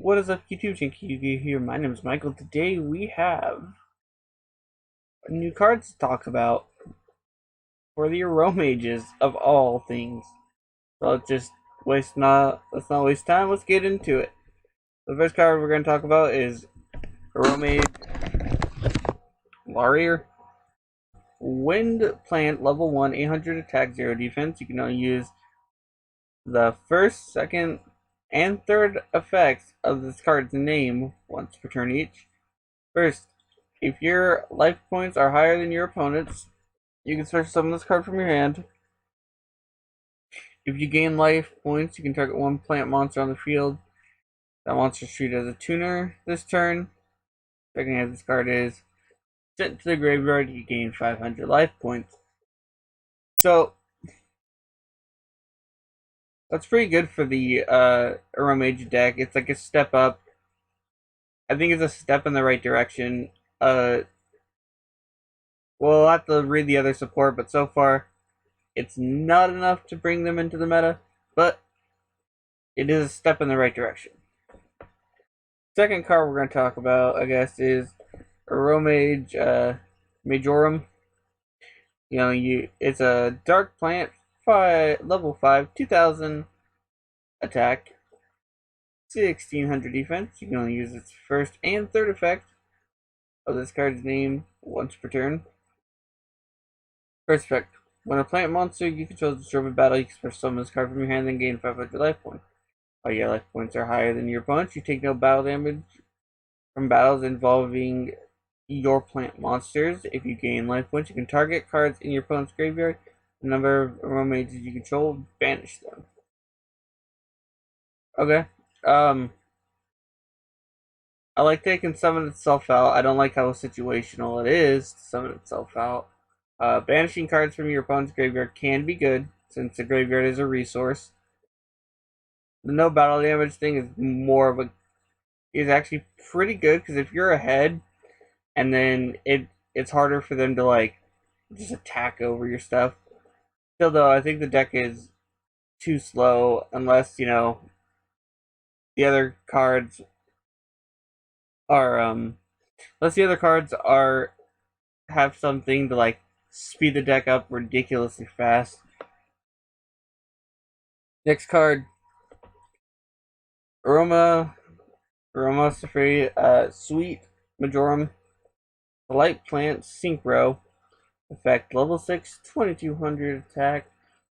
What is up, YouTube? JankyYGO here. My name is Michael. Today we have new cards to talk about for the Aromages of all things. So let's not waste time. Let's get into it. The first card we're going to talk about is Aromage Warrior. Wind Plant, level 1, 800 attack, 0 defense. You can only use the first, second, and third effects of this card's name once per turn each. First, if your life points are higher than your opponent's, you can search summon this card from your hand. If you gain life points, you can target one plant monster on the field. That monster is treated as a tuner this turn. Second hand, this card is sent to the graveyard. You gain 500 life points. So that's pretty good for the Aromage deck. It's like a step up. I think it's a step in the right direction. Well, I'll have to read the other support, but so far it's not enough to bring them into the meta, but it is a step in the right direction. Second card we're going to talk about, I guess, is Aromage Majorum. It's a dark plant, level 5, 2000 attack, 1600 defense. You can only use its first and third effect of this card's name once per turn. First effect: when a plant monster you control is destroyed in battle, you can special summon this card from your hand and gain 500 life points. While your life points are higher than your opponent's, you take no battle damage from battles involving your plant monsters. If you gain life points, you can target cards in your opponent's graveyard. The number of Aromages you control, banish them. Okay. I like that it can summon itself out. I don't like how situational it is to summon itself out. Banishing cards from your opponent's graveyard can be good, since the graveyard is a resource. The no battle damage thing is actually pretty good, because if you're ahead, and then it's harder for them to just attack over your stuff. Still though, I think the deck is too slow unless the other cards are have something to speed the deck up ridiculously fast. Next card, Aroma Safari, Sweet Majorum, the light plant synchro effect, level 6, 2200 attack,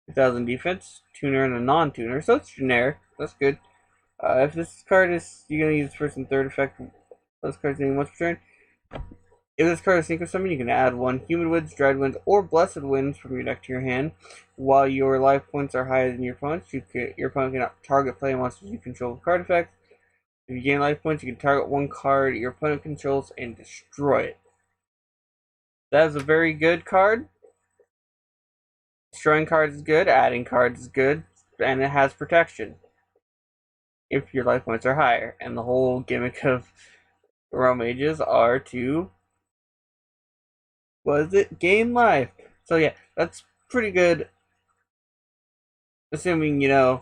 2000 defense, tuner and a non-tuner, so it's generic. That's good. If this card is, you're gonna use first and third effect of this card's name once per turn. If this card is synchro summon, you can add one Humid Winds, Dried Winds, or Blessed Winds from your deck to your hand. While your life points are higher than your opponent's, your opponent cannot target play monsters you control with card effects. If you gain life points, you can target one card your opponent controls and destroy it. That is a very good card. Destroying cards is good, adding cards is good, and it has protection if your life points are higher. And the whole gimmick of Aromages are to gain life. So yeah, that's pretty good. Assuming you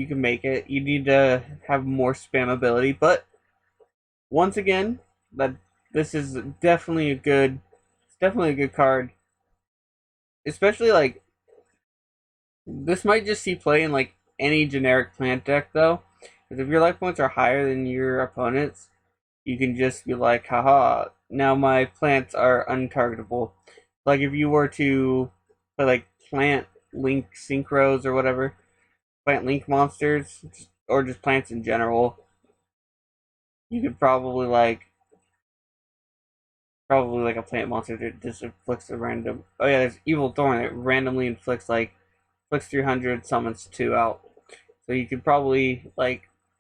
can make it. You need to have more spam ability, but once again, this is definitely a good card. Especially this might just see play in any generic plant deck though. Because if your life points are higher than your opponent's, you can just be like, haha, now my plants are untargetable. Like if you were to play plant link synchros or whatever, plant link monsters, or just plants in general, you could probably a plant monster that just inflicts a random. Oh yeah, there's Evil Thorn that randomly inflicts 300, summons 2 out. So you could probably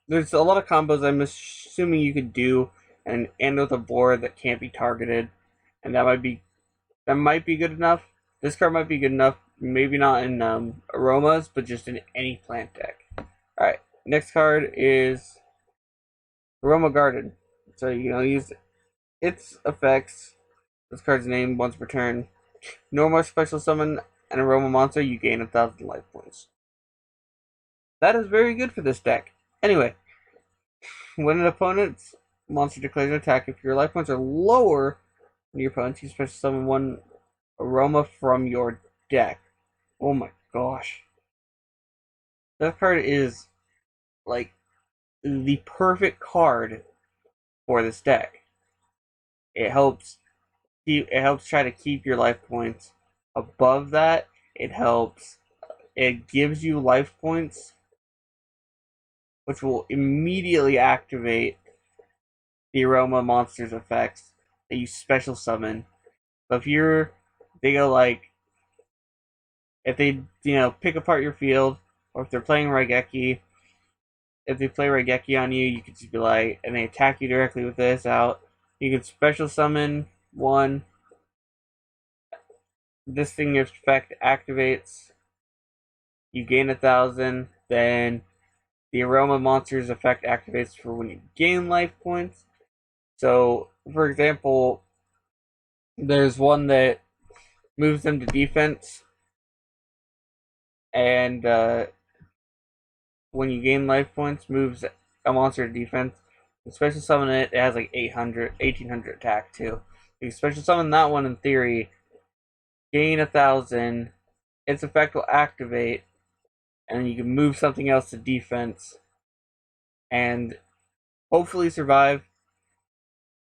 there's a lot of combos I'm assuming you could do and end with a board that can't be targeted, and that might be good enough. This card might be good enough, maybe not in Aromas, but just in any plant deck. Alright, next card is Aroma Garden. So use its effects, this card's name once per turn. No more special summon an Aroma monster, you gain 1000 life points. That is very good for this deck. Anyway, When an opponent's monster declares an attack, if your life points are lower than your opponent's, you special summon one Aroma from your deck. Oh my gosh. That card is like the perfect card for this deck. It helps try to keep your life points above that. It gives you life points which will immediately activate the Aroma monster's effects that you special summon. So if they pick apart your field, or if they're playing Raigeki, if they play Raigeki on you, you could just be like, and they attack you directly with this out. You can special summon one. This thing effect activates. You gain 1,000. Then the Aroma monster's effect activates for when you gain life points. So, for example, there's one that moves them to defense, and when you gain life points, moves a monster to defense. You special summon it. It has like 1,800 attack too. You special summon that one in theory, gain 1,000. Its effect will activate, and you can move something else to defense, and hopefully survive.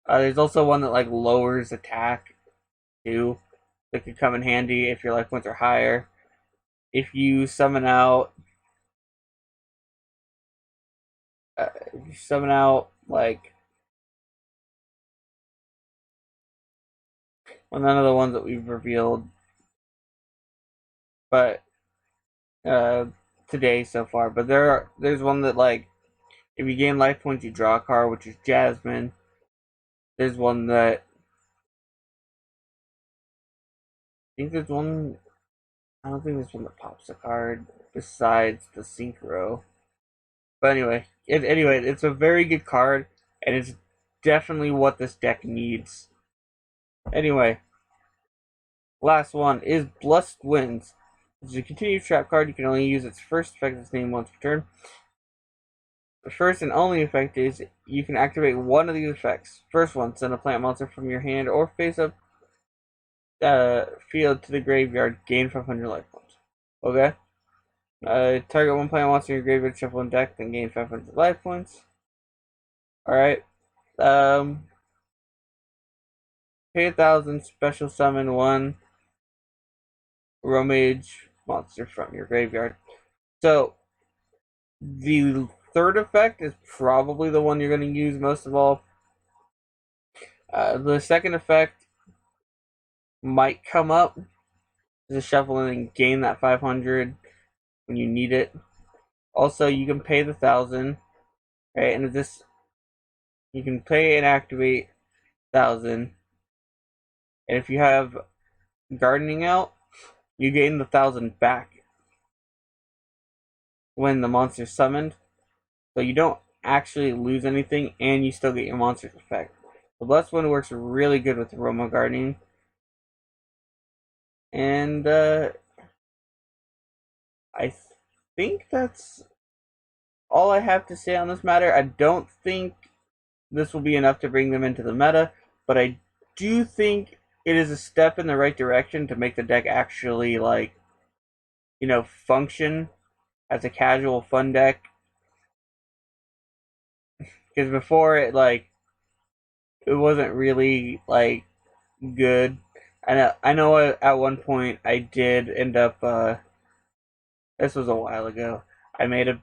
There's also one that like lowers attack too, that could come in handy if your life points are higher. If you summon out, like none of the ones that we've revealed, but today so far. But there's one that like if you gain life points, you draw a card, which is Jasmine. There's one that I think there's one. I don't think there's one that pops a card besides the Synchro. But anyway, it's a very good card, and it's definitely what this deck needs. Anyway, last one is Blessed Winds. This is a continued trap card. You can only use its first effect of its name once per turn. The first and only effect is you can activate one of these effects. First one, send a plant monster from your hand or face up field to the graveyard, gain 500 life points. Okay? Target one plant monster in your graveyard, shuffle one deck, then gain 500 life points. Alright. Pay 1,000, special summon one Aromage monster from your graveyard. So, the third effect is probably the one you're going to use most of all. The second effect might come up. Just shuffle in and gain that 500 when you need it. Also, you can pay the 1,000, right? And this, you can pay and activate 1,000. And if you have gardening out, you gain the 1,000 back when the monster's summoned. So you don't actually lose anything, and you still get your monster's effect. The Blessed Wind works really good with Aroma Gardening. And I think that's all I have to say on this matter. I don't think this will be enough to bring them into the meta, but I do think it is a step in the right direction to make the deck actually, like, function as a casual fun deck. Because before it wasn't really like good. I know at one point I did end up this was a while ago. I made a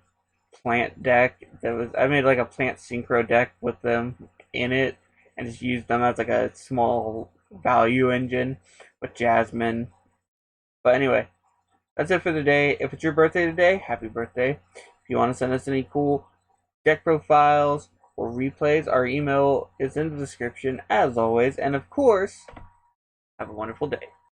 plant deck I made like a plant synchro deck with them in it and just used them as like a small value engine with Jasmine. But anyway, that's it for the day. If it's your birthday today, happy birthday. If you want to send us any cool deck profiles or replays, our email is in the description as always. And of course, have a wonderful day.